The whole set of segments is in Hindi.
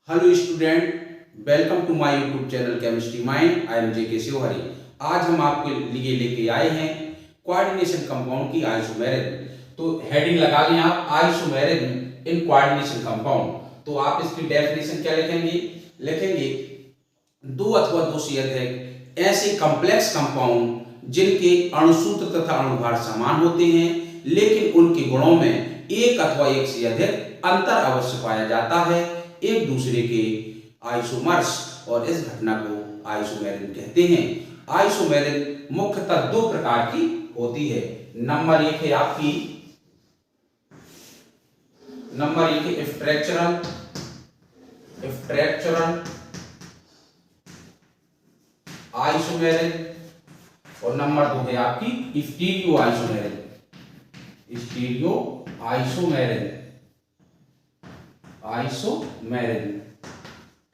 Hello student, welcome to my YouTube channel chemistry mind. I am J K. Shivhari. आज हम आपके लिए लेके आए हैं कोऑर्डिनेशन कंपाउंड की आइसोमेरिज्म। तो हेडिंग लगा लें आप, आइसोमेरिज्म इन कोऑर्डिनेशन कंपाउंड। तो आप इसकी डेफिनेशन क्या लिखेंगे दो अथवा दो से अधिक ऐसे कॉम्प्लेक्स कंपाउंड जिनके अणुसूत्र तथा अणुभार समान होते हैं, लेकिन उनके गुणों में एक अथवा एक से अधिक अंतर अवश्य पाया जाता है, एक दूसरे के आइसोमर्स, और इस घटना को आइसोमेरिज्म कहते हैं। आइसोमेरिज्म मुख्यतः दो प्रकार की होती है। नंबर एक है स्ट्रक्चरल आइसोमेरिज्म, और नंबर दो है आपकी स्टीरियो आइसोमेरिज्म।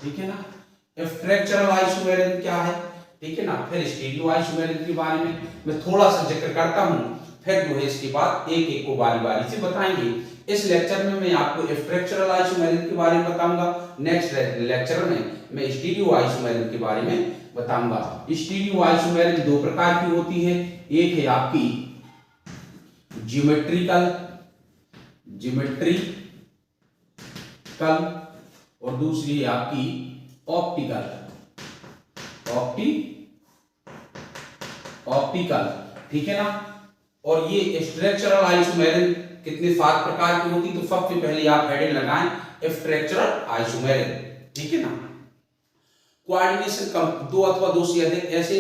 ठीक है ना। स्ट्रक्चरल आइसोमेरिज्म क्या है, ठीक है ना। फिर स्टीरियो आइसोमेरिज्म के बारे में मैं थोड़ा सा जिक्र करता हूं, फिर जो है इसके बाद एक एक को बारी बारी से बताएंगे। इस लेक्चर में मैं आपको स्ट्रक्चरल आइसोमेरिज्म के बारे में बताऊंगा, नेक्स्ट लेक्चर में मैं स्टीरियो आइसोमेरिज्म के बारे में बताऊंगा। स्टीरियो आइसोमेरिज्म दो प्रकार की होती है, एक है आपकी ज्योमेट्रिकल और दूसरी है आपकी ऑप्टिकल। ठीक है ना। और ये स्ट्रक्चरल आइसोमेरिज्म कितने 7 प्रकार की होती, तो सबसे पहले आप हेडिंग लगाएं स्ट्रक्चरल आइसोमेरिज्म। ठीक है ना। कोऑर्डिनेशन दो अथवा दो से अधिक ऐसे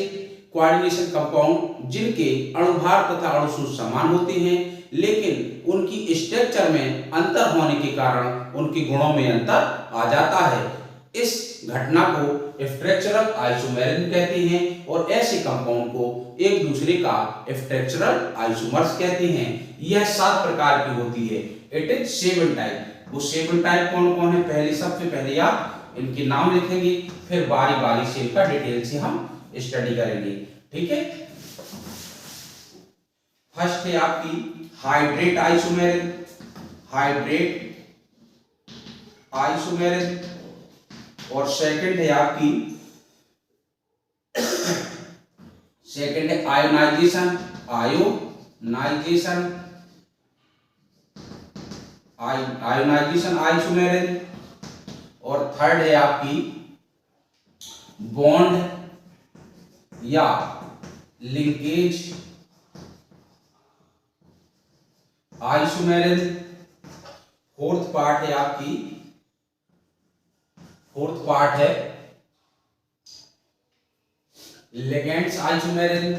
कोऑर्डिनेशन कंपाउंड जिनके अणुभार तथा अणुसूत्र समान होते हैं, लेकिन उनकी स्ट्रक्चर में अंतर होने के कारण उनके गुणों में अंतर आ जाता है। इस घटना को स्ट्रक्चरल आइसोमेरिज्म कहते हैं, और ऐसे कंपाउंड को एक दूसरे का स्ट्रक्चरल आइसोमर्स कहते हैं। यह 7 प्रकार की होती है। It is 7 type. वो 7 टाइप कौन कौन है, पहले सबसे पहले आप इनके नाम लिखेंगे, फिर बारी बारी से इनका डिटेल से हम स्टडी करेंगे। ठीक है। फर्स्ट है आपकी हाइड्रेट आइसोमेरिज्म, और सेकंड है आपकी आयोनाइजेशन आइसोमेरिज्म, और थर्ड है आपकी बॉन्ड या लिंकेज आइसोमेरिज्म। फोर्थ पार्ट है लिगेंड्स आइसोमेरिज्म।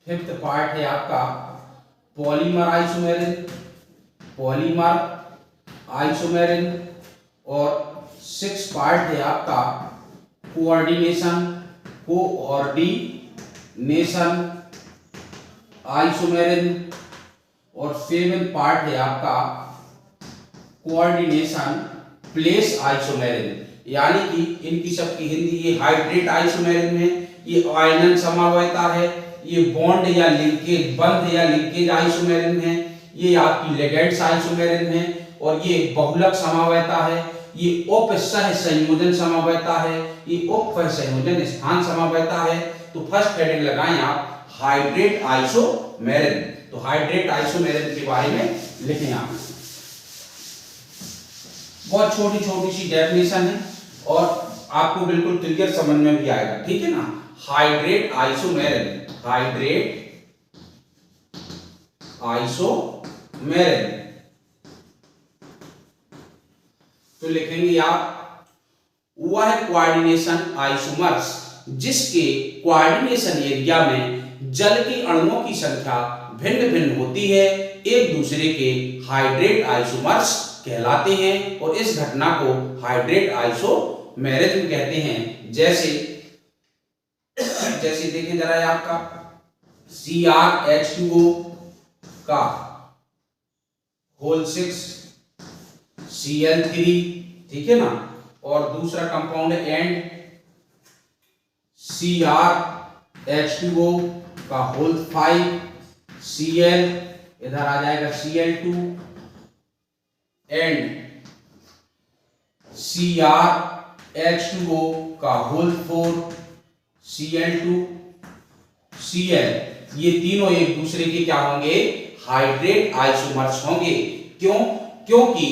फिफ्थ पार्ट है आपका पॉलीमर आइसोमेरिज्म, और 6 पार्ट है आपका कोऑर्डिनेशन आइसोमेरिज्म, और 7 पार्ट है आपका कोऑर्डिनेशन प्लेस आइसोमेरिज्म। यानी कि इनकी सबकी हिंदी, ये हाइड्रेट आइसोमेरिज्म है, ये आयनन समवायता है, ये बॉन्ड या लिंकेज आइसोमेरिज्म है, ये आपकी लिगेंड्स आइसोमेरिज्म है, और ये बहुलक समवायता है, ये उपसह संयोजन समवायता है, ये उपसंयोजन स्थान समवायता है। तो फर्स्ट हेडिंग लगाएं आप हाइड्रेट आइसोमेरिज्म। तो हाइड्रेट आइसोमेरिज्म के बारे में लिखें आप। बहुत छोटी छोटी सी डेफिनेशन है, और आपको बिल्कुल क्लियर समझ में भी आएगा। ठीक है ना। हाइड्रेट आइसोमेरिज्म तो लिखेंगे आप, वह कोऑर्डिनेशन आइसोमर्स जिसके कोऑर्डिनेशन एरिया में जल के अणुओं की संख्या भिन्न भिन्न होती है, एक दूसरे के हाइड्रेट आइसोमर्स कहलाते हैं, और इस घटना को हाइड्रेट आइसोमेरिज्म कहते हैं। जैसे देखें जरा, आपका CrH2O का होल 6 Cl3, ठीक है ना, और दूसरा कंपाउंड है एंड CrH2O का होल 5 Cl इधर आ जाएगा Cl2 एंड CrH2O का होल 4 Cl2 Cl, ये तीनों एक दूसरे के क्या होंगे, हाइड्रेट आइसोमर्स होंगे। क्यों? क्योंकि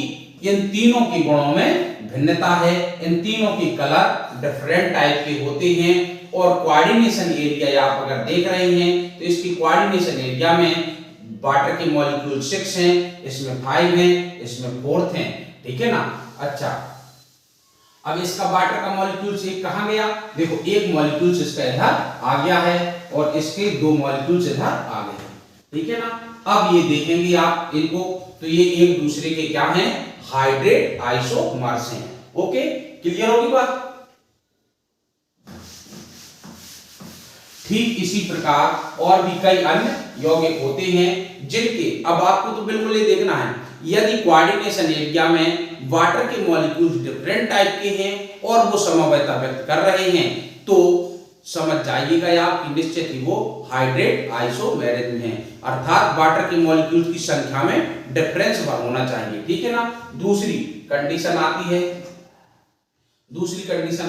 इन तीनों के गुणों में भिन्नता है, इन तीनों के कलर डिफरेंट टाइप के होते हैं और कोऑर्डिनेशन एरिया आप अगर देख रहे हैं तो इसकी कोऑर्डिनेशन एरिया में वाटर के मॉलिक्यूल 6 हैं, इसमें 5 हैं, इसमें 4 हैं, ठीक है ना। अच्छा, अब इसका वाटर का मॉलिक्यूल्स एक कहां गया, देखो एक मॉलिक्यूल्स इसका इधर आ गया है और इसके 2 मॉलिक्यूल्स इधर आ गए हैं, ठीक है ना। अब ये देखेंगे आप इनको, तो ये एक दूसरे के क्या हैं, हाइड्रेट आइसोमर्स हैं। ओके, क्लियर होगी बात। ठीक इसी प्रकार और भी कई अन्य यौगिक होते हैं जिनके, अब आपको तो बिल्कुल ये देखना है, यदि कोऑर्डिनेशन एरिया में वाटर के मॉलिक्यूल्स डिफरेंट टाइप के हैं और वो समवेतता व्यक्त कर रहे हैं तो समझ जाइएगा आप कि निश्चित ही वो हाइड्रेट आइसोमेरिज्म है, अर्थात वाटर के मॉलिक्यूल्स की संख्या में डिफरेंस होना चाहिए, ठीक है ना। दूसरी कंडीशन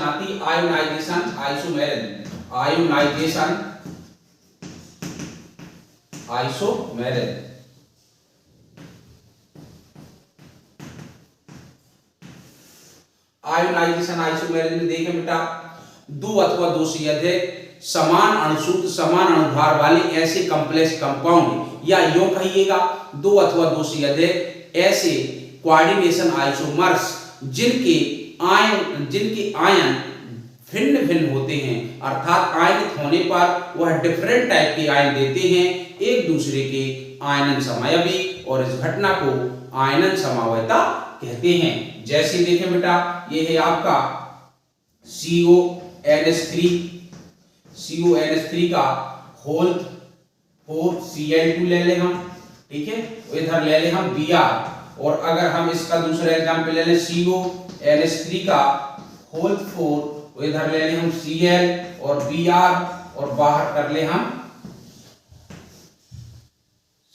आती है ionization isomerism, ionization isomerism. Ionization isomerism में देखें बेटा, 2 अथवा 2 से अधिक समान अणुसूत्र समान अणुभार वाले ऐसे कॉम्प्लेक्स कंपाउंड, या यूं कहिएगा 2 अथवा 2 से अधिक ऐसे कोऑर्डिनेशन आइसोमर्स जिनके आयन भिन्न भिन्न होते हैं, अर्थात आयनित होने पर वह डिफरेंट टाइप के आयन देते हैं, एक दूसरे के आयनन समयावी, और इस घटना को आयनन समवायता कहते हैं। जैसे देखें बेटा, ये है आपका CONH3 का होल 4 Cl2 ले ले हम, ठीक है, इधर ले ले हम Br, और अगर हम इसका दूसरा एग्जांपल ले लें CONH3 का होल 4, इधर ले ले हम Cl और Br और बाहर कर ले हम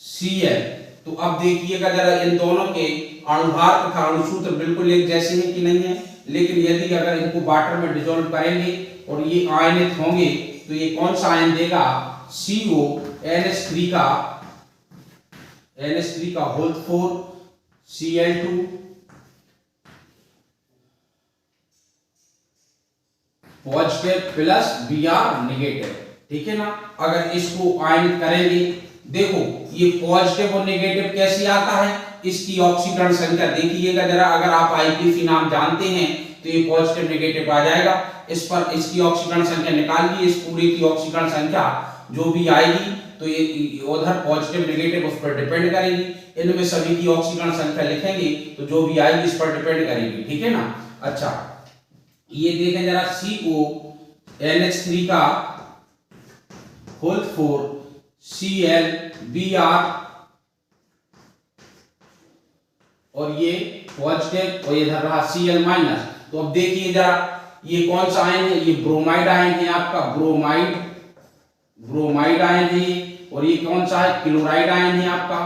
Cl। तो अब देखिएगा जरा इन दोनों के अणुभार तथा अणुसूत्र बिल्कुल एक जैसे हैं कि नहीं है, लेकिन यदि अगर इनको वाटर में डिसॉल्व करेंगे और ये आयनित होंगे तो ये कौन सा आयन देगा, CONH3 का whole 4 Cl2 positive plus Br negative, ठीक है ना। अगर इसको आयनित करेंगे, देखो ये पॉजिटिव और नेगेटिव कैसे आता है, इसकी ऑक्सीकरण संख्या देखिएगा जरा, अगर आप आईपीसी नाम जानते हैं तो ये पॉजिटिव नेगेटिव आ जाएगा, इस पर इसकी ऑक्सीकरण संख्या निकालिए, इस पूरे की ऑक्सीकरण संख्या जो भी आएगी तो ये उधर पॉजिटिव नेगेटिव उस पर डिपेंड करेगी, इनमें सभी की ऑक्सीकरण संख्या लिखेंगे तो जो भी आएगी इस पर डिपेंड करेगी, ठीक है ना। अच्छा, ये देखें जरा CONH3 का होल 4 Cl Br, और ये पॉजिटिव और इधर रहा Cl माइनस। तो अब देखिए जरा ये कौन सा आयन है, ये ब्रोमाइड आयन है आपका, ब्रोमाइड आयन है, और ये कौन सा है, क्लोराइड आयन है आपका,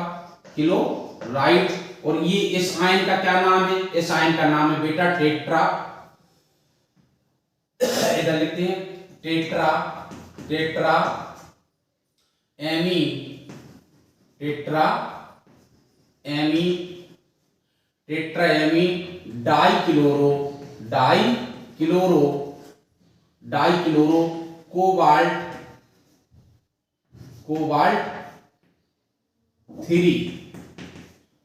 क्लोराइड। और ये इस आयन का क्या नाम है, इस आयन का नाम है बेटा टेट्रा, इधर लिखते हैं tetra ammine dichloro cobalt 3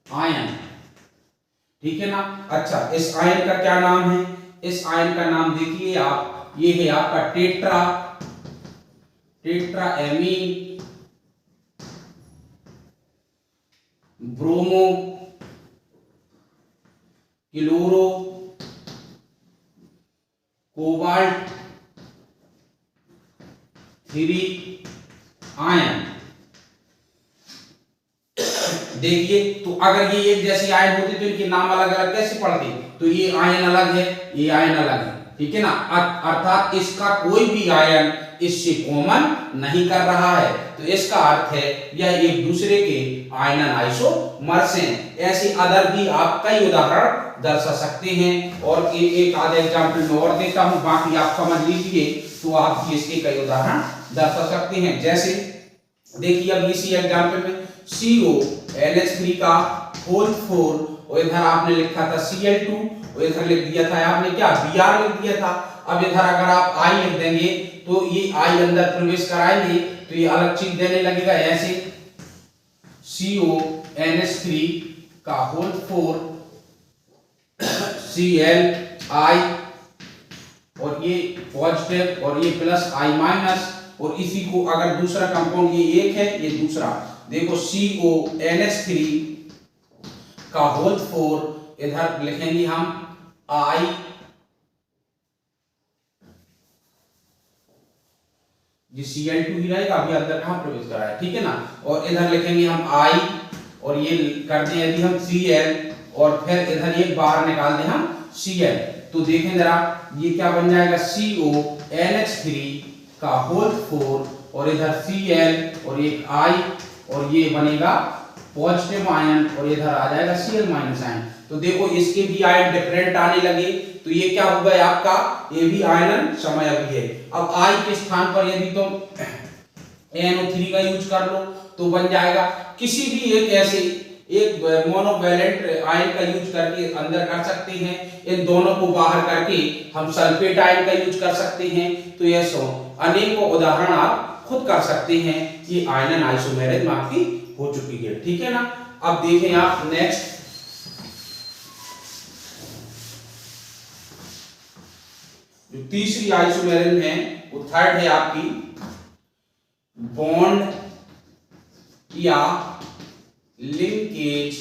ion, ठीक है ना। अच्छा, इस आयन का क्या नाम है, इस आयन का नाम देखिए आप, ये है आपका tetra amine bromo chloro cobalt 3 ion. देखिए, तो अगर ये एक जैसी आयन होती तो इनके नाम अलग अलग कैसे पढ़ते, तो ये आयन अलग है, ये आयन अलग है, ठीक है ना। अर्थात इसका कोई भी आयन इससे कॉमन नहीं कर रहा है, तो इसका अर्थ है यह एक दूसरे के आयनन आइसोमर्स हैं। ऐसे अदर भी आप कई उदाहरण दर्शा सकते हैं, और एक आधा एग्जाम्पल मैं और देता हूं, बाकी आप समझ लीजिए तो आप इसके कई उदाहरण दर्शा सकते हैं। जैसे देखिए अब इसी एग्जाम्पल में CONH3 का होल 4, और इधर आपने लिखा था Cl2, और इधर लिख दिया था आपने क्या Br लिख दिया था। अब इधर अगर आप I लिख देंगे तो ये I अंदर प्रवेश कराएंगे तो ये अलग चीज देने लगेगा। ऐसे CONH3 का होल 4 Cl और ये पॉजिटिव और ये प्लस I माइनस, और इसी को अगर दूसरा कंपाउंड ये एक है ये दूसरा, देखो CONH3 का होल 4 इधर लिखेंगे हम I, ये Cl2 ही रहेगा, अभी अंदर कहां प्रवेश करा है, ठीक है ना। और इधर लिखेंगे हम I, और ये करते हैं यदि हम Cl, और फिर इधर ये बाहर निकाल दें हम Cl, तो देखें जरा ये क्या बन जाएगा CONH3 का होल 4 और इधर Cl और एक I, और ये बनेगा पॉजिटिव आयन, और इधर आ जाएगा Cl माइनस आयन। तो देखो इसके भी आयन डिफरेंट आने लगे, तो ये क्या हो गया आपका, ये भी आयनन समयावी है। अब I के स्थान पर यदि तुम NO3 का यूज कर लो तो बन जाएगा, किसी भी एक ऐसे एक मोनोवैलेंट आयन का यूज करके अंदर कर सकते हैं, इन दोनों को बाहर करके हम सल्फेट आयन का यूज कर सकते हैं। तो ये सो अनेकों उदाहरण आप खुद कर सकते हैं। ये आयनन आइसोमेरिज्म आपकी हो चुकी है, ठीक है ना। अब देखें आप नेक्स्ट, जो तीसरी आइसोमेरिज्म है वो थर्ड है आपकी बॉन्ड या लिंकेज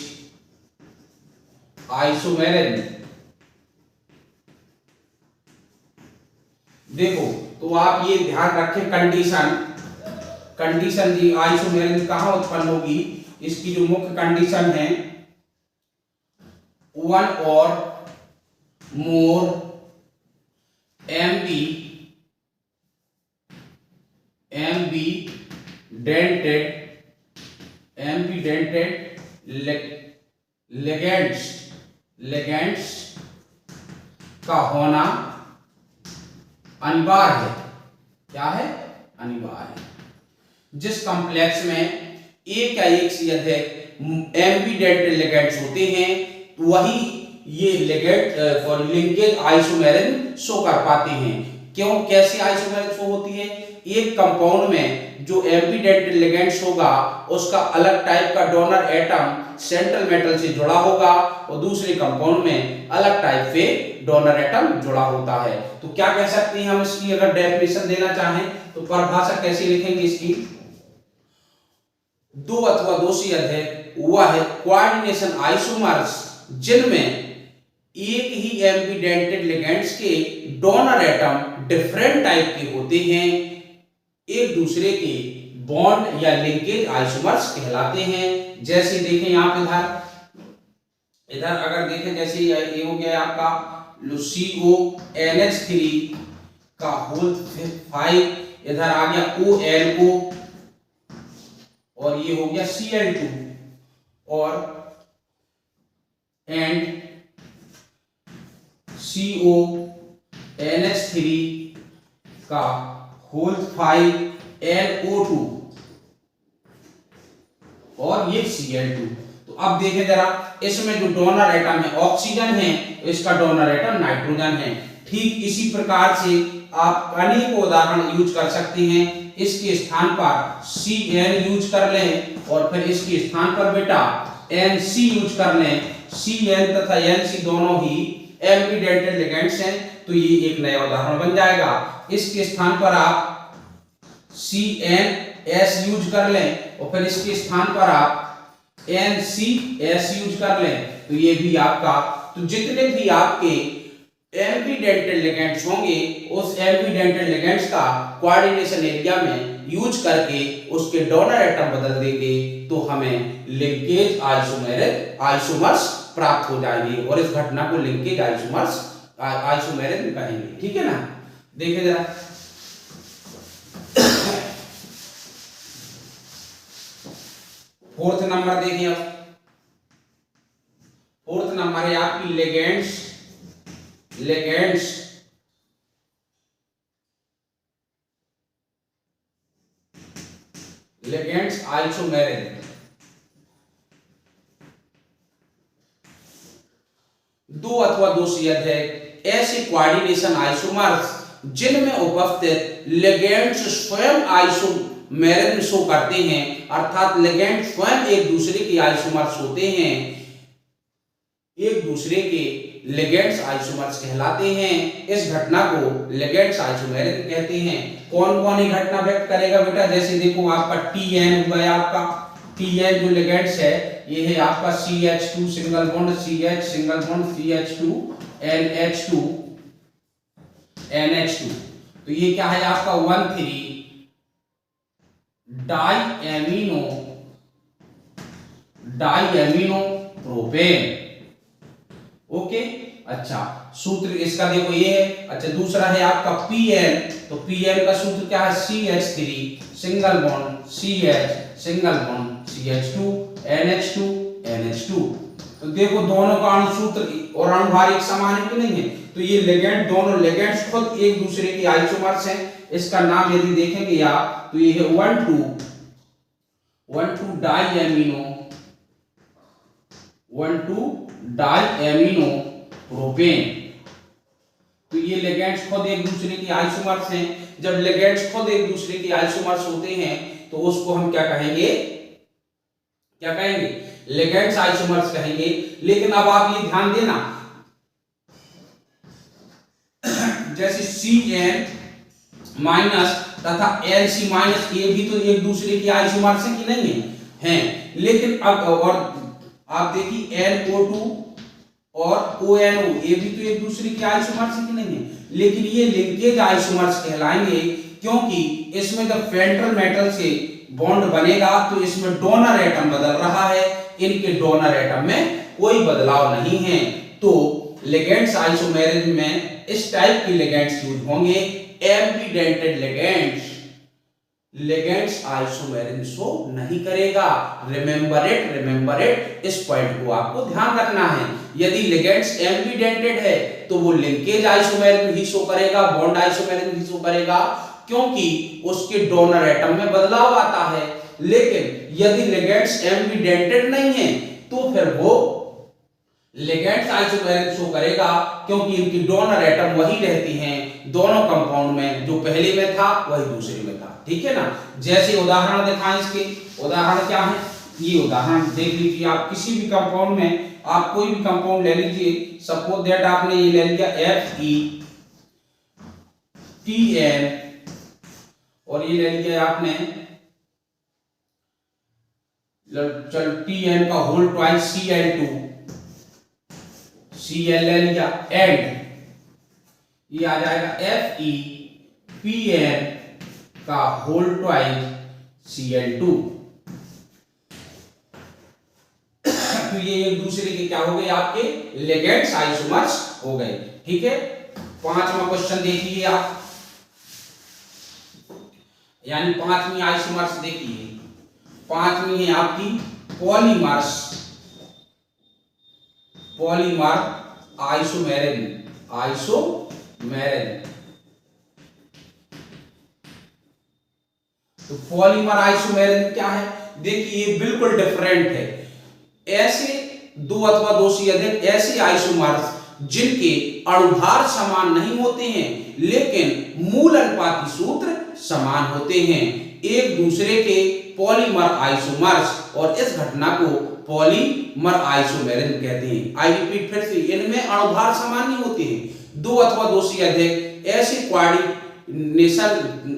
आइसोमेरिज्म। देखो तो आप ये ध्यान रखें, कंडीशन जी आइसोमेरिज्म कहां उत्पन्न होगी, इसकी जो मुख्य कंडीशन है, वन और मोर एम्बीडेंटेड लिगेंड्स का होना अनिवार्य है। क्या है, अनिवार्य है। जिस कॉम्प्लेक्स में एक या एक से अधिक एम्बीडेंटेड लिगेंड्स होते हैं, वही ये ligand for linkage isomerism show कर पाते हैं। क्यों, कैसे आइसोमेरिज्म शो होती है, एक कंपाउंड में जो एम्बीडेंटेड लिगेंड्स होगा उसका अलग टाइप का डोनर एटम सेंट्रल मेटल से जुड़ा होगा, और दूसरे कंपाउंड में अलग टाइप से डोनर एटम जुड़ा होता है। तो क्या कह सकते हैं हम इसकी, अगर डेफिनेशन देना चाहें तो परिभाषा कैसे लिखेंगे इसकी, दो अथवा दो से अधिक वह है कोऑर्डिनेशन आइसोमर्स जिनमें एक ही एम्बीडेंटेड लिगेंड्स के डोनर एटम डिफरेंट टाइप के होते हैं, एक दूसरे के बॉन्ड या लिंकेज आइसोमर्स कहलाते हैं। जैसे देखें आप इधर अगर देखें, जैसे ये हो गया आपका CONH3 का होल 5, इधर आ गया ONO, और ये हो गया Cl2, और एंड CONH3 का होल 5 NO2, और ये Cl2। तो अब देखें जरा, इसमें जो डोनर एटम है ऑक्सीजन है, इसका डोनर एटम नाइट्रोजन है। ठीक इसी प्रकार से आप अनेक उदाहरण यूज कर सकते हैं। इसके स्थान पर Cn यूज कर लें, और फिर इसके स्थान पर बेटा Nc यूज कर लें। Cn तथा Nc दोनों ही एम्बीडेंटेड लिगेंड्स हैं, तो ये एक नया उदाहरण बन जाएगा। इसके स्थान पर आप CnS यूज कर लें, और फिर इसके स्थान पर आप NCS यूज कर लें, तो ये भी आपका, तो जितने भी आपके एम्बीडेंटेड लिगेंड्स होंगे उस एम्बीडेंटेड लिगेंड्स का कोऑर्डिनेशन एरिया में यूज करके उसके डोनर एटम बदल देंगे, तो हमें लिंकेज आइसोमर्स प्राप्त हो जाएंगे, और इस घटना को लिंकेज आइसोमेरिज्म कहेंगे, ठीक है ना। देखिए जरा फोर्थ नंबर देखिए अब, फोर्थ नंबर है आपकी लिगेंड्स, लिगेंड्स लिगेंड्स आइसोमेरिक। दो अथवा दो से अधिक ऐसे कोऑर्डिनेशन आइसोमर्स जिनमें उपस्थित लिगेंड्स स्वयं आइसोमेरिज्म शो करते हैं, अर्थात लिगेंड स्वयं एक दूसरे के आइसोमर्स होते हैं, एक दूसरे के लिगेंड्स आइसोमर्स कहलाते हैं। इस घटना को लिगेंड्स आइसोमेरिज्म कहते हैं। कौन कौन ये घटना व्यक्त करेगा बेटा, जैसे देखो आपका Tn हुआ है, आपका Tn जो लिगेंड्स है ये है आपका CH2 single bond CH single bond CH2 NH2 NH2, तो ये क्या है आपका 1,3 डाइएमिनो प्रोपेन। ओके, अच्छा सूत्र इसका देखो ये है। अच्छा दूसरा है आपका Pn, तो Pn का सूत्र क्या है CH3 single bond CH single bond CH2 NH2 NH2। तो देखो दोनों का अणु सूत्र और अणुभार एक समान है कि नहीं है, तो ये लिगेंड, दोनों लिगेंड्स खुद एक दूसरे के आइसोमर्स हैं। इसका नाम यदि देखेंगे आप तो ये है 1,2 डाइएमिनो प्रोपेन। तो ये लिगेंड्स खुद एक दूसरे के आइसोमर्स हैं। जब लिगेंड्स खुद एक दूसरे के आइसोमर्स होते हैं तो उसको हम क्या कहेंगे, क्या कहेंगे, लिगेंड्स आइसोमर्स कहेंगे। लेकिन अब आप ये ध्यान देना, जैसे Cn माइनस तथा Nc माइनस ये भी तो एक दूसरे के आइसोमर्स हैं कि नहीं हैं। लेकिन अब और आप देखिए NO2 और ONO ये भी तो एक दूसरे के आइसोमर्स हैं कि नहीं है, लेकिन ये लिंकेज आइसोमर्स कहलाएंगे, क्योंकि इसमें जब फेडरल मेटल से बॉन्ड बनेगा तो इसमें डोनर एटम बदल रहा है, इनके डोनर एटम में कोई बदलाव नहीं है। तो लिगेंड्स आइसोमेरिज्म में इस टाइप के लिगेंड्स यूज होंगे, एम्बीडेंटेड लिगेंड्स। लिगेंड्स आइसोमेरिज्म शो नहीं करेगा। रिमेंबर इट, इस पॉइंट को आपको ध्यान रखना है। यदि लिगेंड्स एम्बीडेंटेड है तो वो लिंकेज आइसोमेरिज्म ही शो करेगा, बॉन्ड आइसोमेरिज्म ही शो करेगा, क्योंकि उसके डोनर एटम में बदलाव आता है। लेकिन यदि लिगेंड्स एम्बीडेंटेड नहीं है तो फिर वो लिगेंड्स आइसोमेरिज्म शो करेगा, क्योंकि इनकी डोनर एटम वही रहती हैं दोनों कंपाउंड में, जो पहले में था वही दूसरे में था। ठीक है ना। जैसे उदाहरण दिखाएं इसके, उदाहरण क्या है, ये उदाहरण देख लीजिए आप। किसी भी कंपाउंड में आप कोई भी कंपाउंड ले लीजिए, सपोज दैट आपने ये ले लिया FeTn और ये ले लिया आपने चल Tn का होल ट्वाइस Cl ले लिया, एंड ये आ जाएगा FePn का होल ट्वाइस Cl2। तो ये एक दूसरे के क्या हो गए, आपके लिगेंड्स आइसोमर्स हो गए। ठीक है, पांचवा क्वेश्चन देखिए आप, यानी पांचवी आइसोमर्स देखिए। पांचवी है आपकी पॉलीमर्स, पॉलीमर आइसोमेरिज्म, आइसोमेरिज्म। तो पॉलीमर आइसोमेरिज्म क्या है, देखिए ये बिल्कुल डिफरेंट है। ऐसे दो अथवा दो से अधिक ऐसे आइसोमर्स जिनके अणुभार समान नहीं होते हैं लेकिन मूल अनुपाती सूत्र समान होते हैं, एक दूसरे के पॉलीमर आइसोमर्स, और इस घटना को पॉलीमर आइसोमेरिज्म कहते हैं। आई रिपीट फिर से, इनमें अणुभार समान नहीं होते हैं। दो अथवा दो से अधिक ऐसे कोऑर्डिनेशन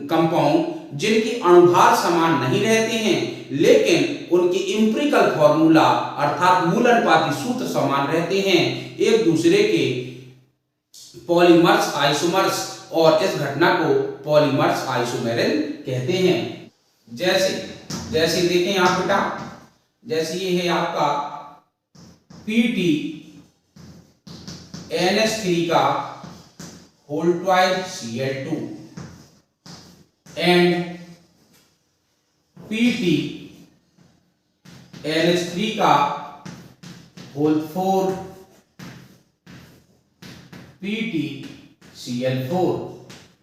कंपाउंड जिनकी अणुभार समान नहीं रहते हैं लेकिन उनके एम्पिरिकल फॉर्मूला अर्थात मूल अनुपाती सूत्र समान रहते हैं, एक दूसरे के पॉलीमर्स आइसोमर्स, और इस घटना को पॉलीमर्स आइसोमेरिज्म कहते हैं। जैसे देखें आप बेटा, जैसे ये है आपका Pt NH3 का whole twice Cl2 and Pt NH3 का होल 4 PtCl4।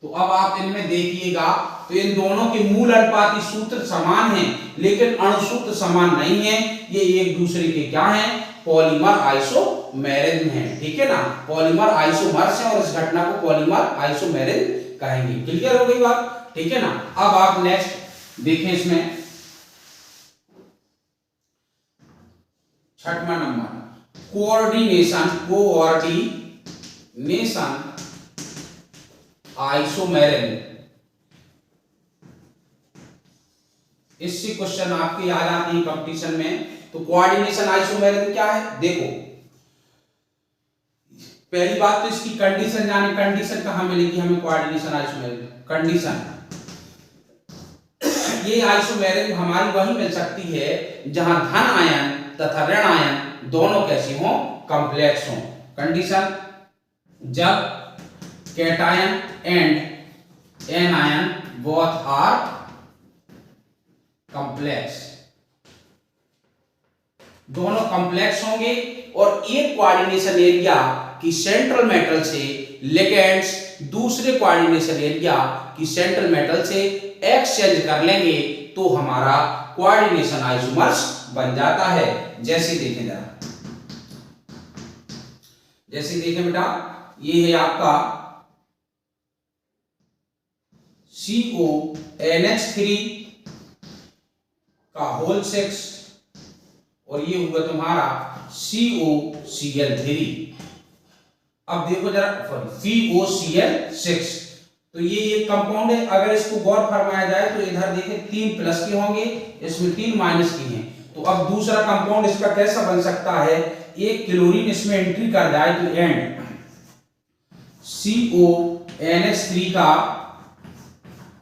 तो अब आप इनमें देखिएगा तो इन दोनों के मूल अनुपाती सूत्र समान हैं, लेकिन अणुसूत्र समान नहीं है। ये एक दूसरे के क्या हैं? पॉलीमर आइसोमेरिज्म है। ठीक है ना, पॉलीमर आइसोमर्स है और इस घटना को पॉलीमर आइसोमेरिज्म कहेंगे। क्लियर हो गई बात? ठीक है ना। अब आप नेक्स्ट देखें, इसमें 6वां नंबर कोऑर्डिनेशन आइसोमेरिज्म। इससे क्वेश्चन आपके आ जाते हैं कंपटीशन में। तो कोऑर्डिनेशन आइसोमेरिज्म क्या है? देखो, पहली बात तो इसकी कंडीशन जाने। कंडीशन कहां मिलेगी हमें? कोऑर्डिनेशन आइसोमेरिज्म कंडीशन, ये आइसोमेरिज्म हमारी वही मिल सकती है जहां धन आयन तथा ऋण आयन दोनों कैसे हों? कॉम्प्लेक्स हों। कंडीशन, जब cation and anion both are complex, दोनों कॉम्प्लेक्स होंगे और एक कोऑर्डिनेशन एरिया की सेंट्रल मेटल से लिगेंड्स दूसरे कोऑर्डिनेशन एरिया की सेंट्रल मेटल से एक्सचेंज कर लेंगे तो हमारा कोऑर्डिनेशन आइसोमर्स बन जाता है। जैसे देखें जरा, जैसे देखें बेटा, ये है आपका CONH3 का होल 6 और ये हुआ तुम्हारा COCl3। अब देखो जरा, COCl6। तो ये एक कंपाउंड है। अगर इसको गौर फरमाया जाए तो इधर देखें 3 प्लस के होंगे, इसमें 3 माइनस के हैं। तो अब दूसरा कंपाउंड इसका कैसा बन सकता है? एक क्लोरीन इसमें एंट्री कर जाए तो एंड CONH3 का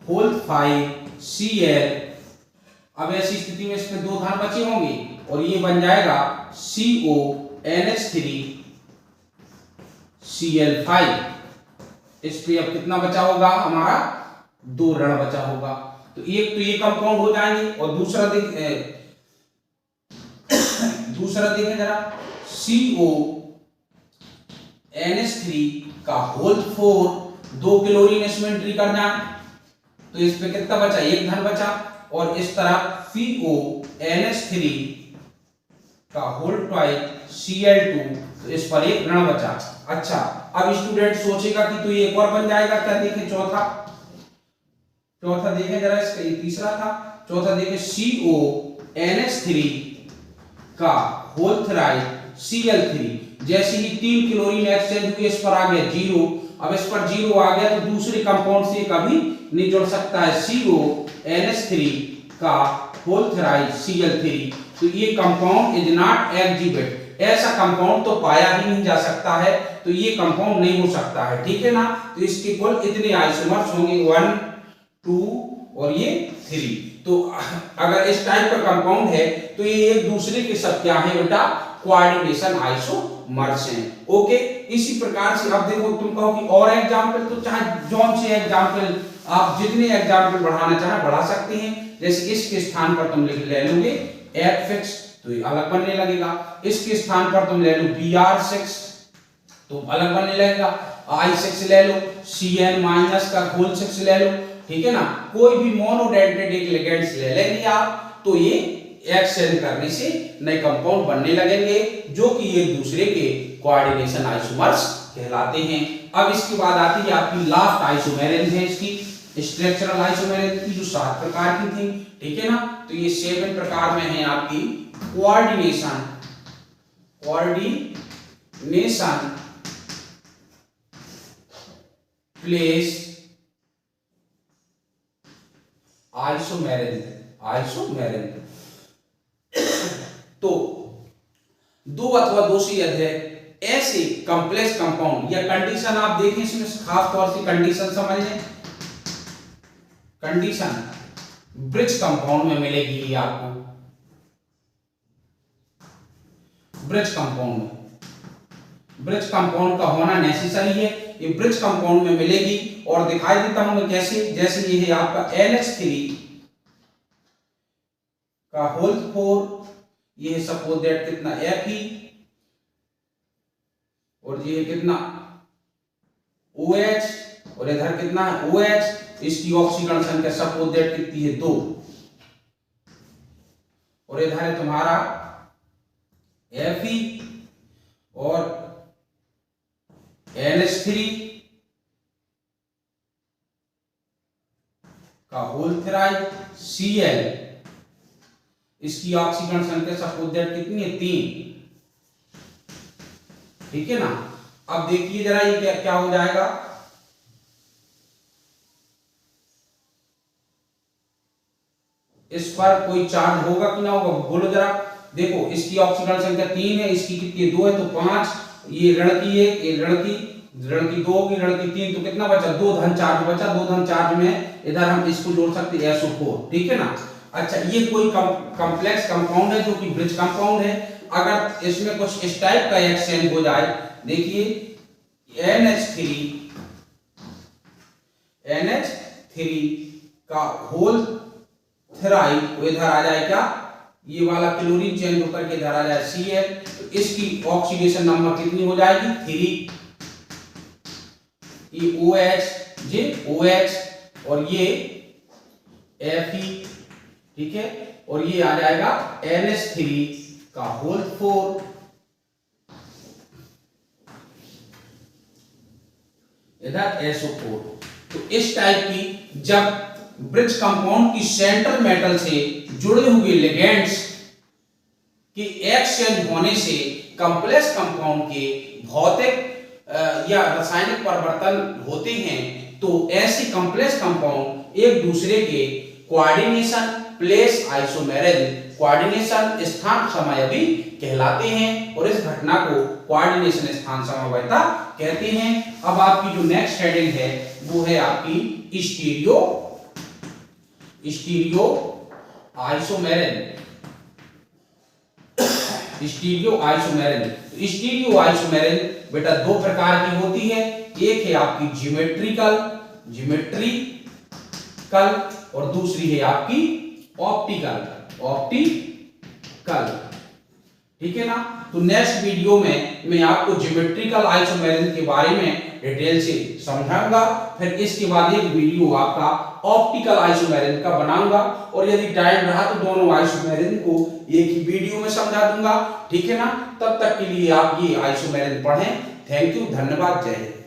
होल 5 Cl। अब ऐसी स्थिति में इसमें 2 धन बचे होंगे और ये बन जाएगा CONH3 Cl5। इस पे अब कितना बचा होगा हमारा? 2 ऋण बचा होगा। तो एक तो ये कंपाउंड हो जाएंगे और दूसरा देखें जरा, CONH3 का होल 4 2 क्लोरीन इसमें एंट्री कर जाए तो इस पे कितना बचा? 1 धन बचा। और इस तरह CONH3 का होल 5 Cl2 तो इस पर 1 ऋण बचा। अच्छा, अब स्टूडेंट सोचेगा कि तो ये एक और बन जाएगा क्या? देखें चौथा देखें जरा, इसका ये तीसरा था। चौथा देखें CONH3 का होल 3 Cl3। जैसे ही 3 क्लोरीन एक्सचेंज हुए, इस पर आ गया 0। अब इस पर 0 आ गया तो दूसरे कंपाउंड से कभी नहीं जुड़ सकता है। CONH3 का होल 3 Cl3। तो ये कंपाउंड इज नॉट एग्जिबिट। ऐसा कंपाउंड तो पाया ही नहीं जा सकता है, तो ये कंपाउंड नहीं हो सकता है। ठीक है ना। तो इसके कुल इतने आइसोमर्स होंगे 1 2 और ये 3। तो अगर इस टाइप का कंपाउंड है तो ये एक दूसरे के साथ क्या है बेटा? कोऑर्डिनेशन आइसोमर्स हैं। ओके, इसी प्रकार से अब देखो, तुम कहो कि और एग्जांपल, तो चाहे जौन से एग्जांपल आप जितने एग्जांपल बढ़ाना चाहे बढ़ा सकते हैं। जैसे इसके स्थान पर तुम ले लोगे F6 तो ये अलग बनने लगेगा। इसके स्थान पर तुम ले लो Br6 तो अलग बनने लगेगा। I6 ले लो, Cn माइनस का होल 6 ले लो। ठीक है ना। कोई भी मोनोडेंटेट लिगेंड्स ले लेंगे आप तो ये एक्सचेंज करने से नए कंपाउंड बनने लगेंगे जो कि एक दूसरे के कोऑर्डिनेशन आइसोमर्स कहलाते हैं। अब इसके बाद आती है आपकी लास्ट आइसोमेरिज्म है, इसकी स्ट्रक्चरल आइसोमेरिज्म की, जो 7 प्रकार की थी। ठीक है ना। तो ये 7 प्रकार में है आपकी कोऑर्डिनेशन प्लेस आइसोमेरिज्म। तो 2 अथवा 2 से अधिक ऐसे कॉम्प्लेक्स कंपाउंड या कंडीशन आप देखें, इसमें खास तौर से कंडीशन समझ लें। कंडीशन ब्रिज कंपाउंड में मिलेगी आपको। ब्रिज कंपाउंड का होना नेसेसरी है। ये ब्रिज कंपाउंड में मिलेगी और दिखाई देता हूं मैं कैसे। जैसे ये है आपका NH3 का होल 4, ये है सपोज दैट कितना Fe, और ये है कितना OH, और इधर कितना है OH। इसकी ऑक्सीकरण संख्या सपोज दैट कितनी है 2, और इधर है तुम्हारा Fe और NH3 का होल थ्राइड Cl, इसकी ऑक्सीकरण संख्या सपोज दैट कितनी है 3, ठीक है ना। अब देखिए जरा ये क्या हो जाएगा, इस पर कोई चार्ज होगा कि ना होगा, बोलो जरा। देखो इसकी ऑक्सीकरण संख्या 3 है, इसकी कितनी 2 है, तो 5, ये ऋण की 1, ये ऋण की 2 होगी, ऋण की 3, तो कितना बचा 2 धन चार्ज बचा। 2 धन चार्ज में इधर हम इसको जोड़ सकते हैं SO4, ठीक है ना। अच्छा ये कोई कॉम्प्लेक्स कंपाउंड है जो कि ब्रिज कंपाउंड है। अगर इसमें कुछ इस टाइप का एक्सचेंज हो जाए, देखिए NH3 का होल थ्राइड इधर आ जाए क्या, ये वाला क्लोरीन चेंज होकर के इधर आ जाए Cl, तो इसकी ऑक्सीडेशन नंबर कितनी हो जाएगी 3, ये OH, ये OH और ये Fe, ठीक है, और ये आ जाएगा NH3 का होल 4, इधर SO4। तो इस टाइप की जब ब्रिज कंपाउंड की सेंट्रल मेटल से जुड़े हुए लिगेंड्स के एक्सचेंज होने से कॉम्प्लेक्स कंपाउंड के भौतिक या रासायनिक परिवर्तन होते हैं, तो ऐसे कॉम्प्लेक्स कंपाउंड एक दूसरे के कोऑर्डिनेशन प्लेस आइसोमेरिज्म, कोऑर्डिनेशन स्थान समयवी कहलाते हैं, और इस घटना को कोऑर्डिनेशन स्थान समयवयता कहते हैं। अब आपकी जो नेक्स्ट हेडिंग है वो है आपकी स्टीरियो आइसोमेरिज्म। स्टीरियो आइसोमेरिज्म बेटा दो प्रकार की होती है, एक है आपकी ज्योमेट्रिकल और दूसरी है आपकी ऑप्टिकल, ठीक है ना। तो नेक्स्ट वीडियो में मैं आपको ज्योमेट्रिकल आइसोमेरिज्म के बारे में डिटेल से समझाऊंगा, फिर इसके बाद एक वीडियो आपका ऑप्टिकल आइसोमेरिज्म का बनाऊंगा, और यदि टाइम रहा तो दोनों आइसोमेरिज्म को एक ही वीडियो में समझा दूंगा, ठीक है ना। तब तक के लिए आप ये आइसोमेरिज्म पढ़ें। थैंक यू, धन्यवाद, जय हिंद।